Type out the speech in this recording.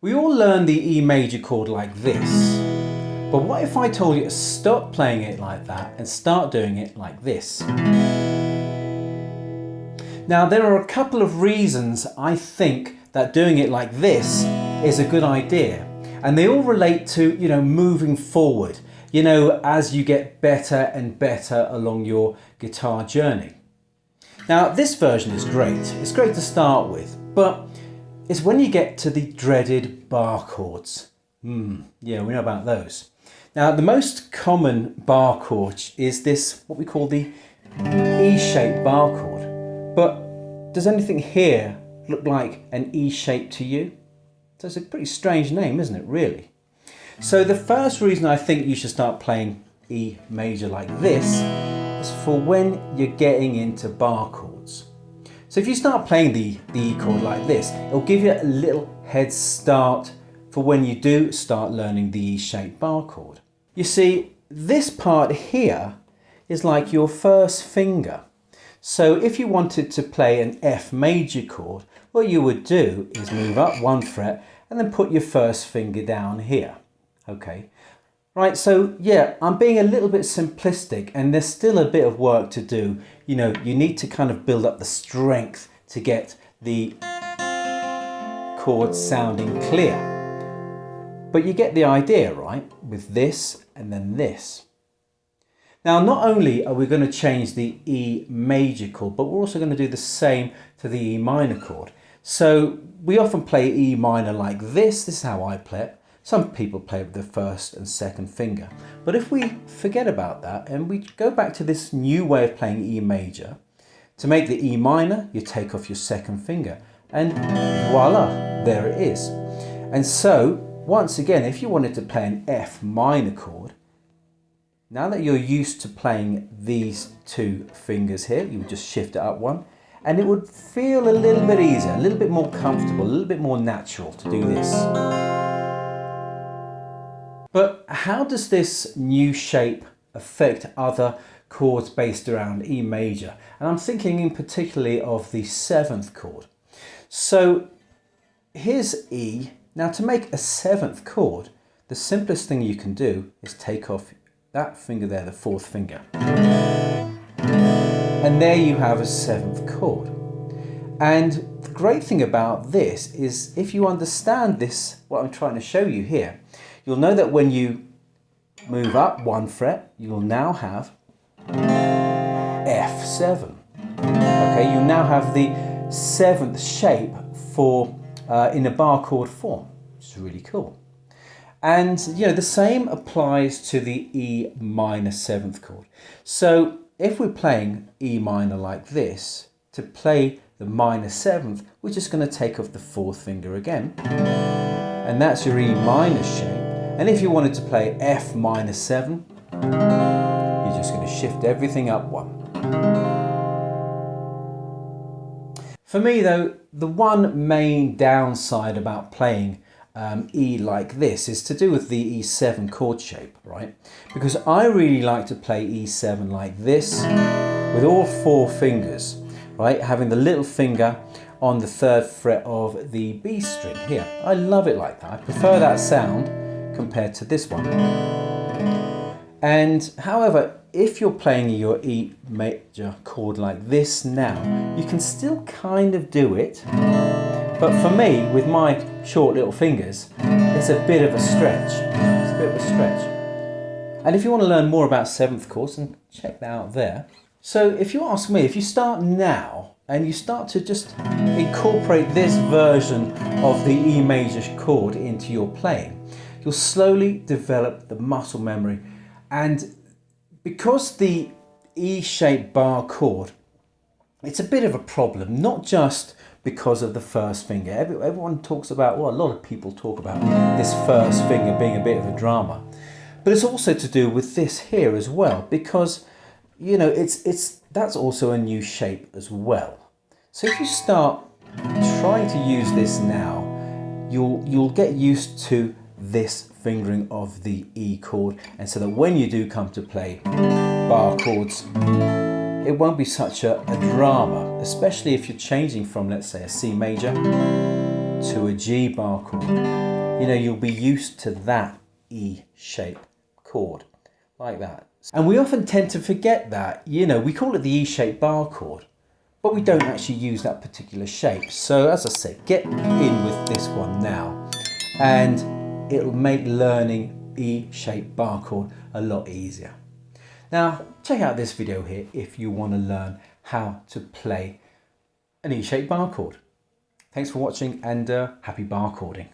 We all learn the E major chord like this, but what if I told you to stop playing it like that and start doing it like this? Now there are a couple of reasons I think that doing it like this is a good idea, and they all relate to, moving forward, as you get better and better along your guitar journey. Now this version is great, it's great to start with, but it's when you get to the dreaded bar chords. Yeah, we know about those. Now the most common bar chord is this, what we call the E-shaped bar chord. But does anything here look like an E shape to you? So it's a pretty strange name, isn't it, really? So the first reason I think you should start playing E major like this is for when you're getting into bar chords. So if you start playing the E chord like this, it'll give you a little head start for when you do start learning the E-shaped bar chord. You see, this part here is like your first finger. So if you wanted to play an F major chord, what you would do is move up one fret and then put your first finger down here. Okay, right, so yeah, I'm being a little bit simplistic and there's still a bit of work to do. You need to kind of build up the strength to get the chords sounding clear. But you get the idea, right? With this and then this. Now, not only are we going to change the E major chord, but we're also going to do the same to the E minor chord. So we often play E minor like this. This is how I play it. Some people play with the first and second finger. But if we forget about that and we go back to this new way of playing E major, to make the E minor, you take off your second finger and voila, there it is. And so, once again, if you wanted to play an F minor chord, now that you're used to playing these two fingers here, you would just shift it up one and it would feel a little bit easier, a little bit more comfortable, a little bit more natural to do this. But how does this new shape affect other chords based around E major? And I'm thinking in particularly of the 7th chord. So here's E. Now to make a 7th chord, the simplest thing you can do is take off that finger there, the 4th finger. And there you have a 7th chord. And the great thing about this is if you understand this, what I'm trying to show you here, you'll know that when you move up one fret, you'll now have F7. Okay, you now have the 7th shape for in a bar chord form, which is really cool. And the same applies to the E minor 7th chord. So if we're playing E minor like this, to play the minor 7th, we're just going to take off the 4th finger again. And that's your E minor shape. And if you wanted to play F minor 7, you're just going to shift everything up one. For me though, the one main downside about playing E like this is to do with the E7 chord shape, right? Because I really like to play E7 like this with all 4 fingers, right? Having the little finger on the 3rd fret of the B string here. I love it like that. I prefer that sound compared to this one. And however, if you're playing your E major chord like this now, you can still kind of do it. But for me, with my short little fingers, it's a bit of a stretch. It's a bit of a stretch. And if you want to learn more about 7th chords, then check that out there. So if you ask me, if you start now and you start to just incorporate this version of the E major chord into your playing, you'll slowly develop the muscle memory. And because the E-shaped bar chord, it's a bit of a problem, not just because of the first finger. Everyone talks about, well, a lot of people talk about this first finger being a bit of a drama. But it's also to do with this here as well, because, that's also a new shape as well. So if you start trying to use this now, you'll get used to this fingering of the E chord, and so that when you do come to play bar chords, it won't be such a drama, especially if you're changing from, let's say, a C major to a G bar chord. you know, you'll be used to that E shape chord, like that. And we often tend to forget that, you know, we call it the E shape bar chord, but we don't actually use that particular shape. So as I said, get in with this one now, and it'll make learning E shape bar chord a lot easier. Now, check out this video here if you want to learn how to play an E shape bar chord. Thanks for watching, and happy bar chording.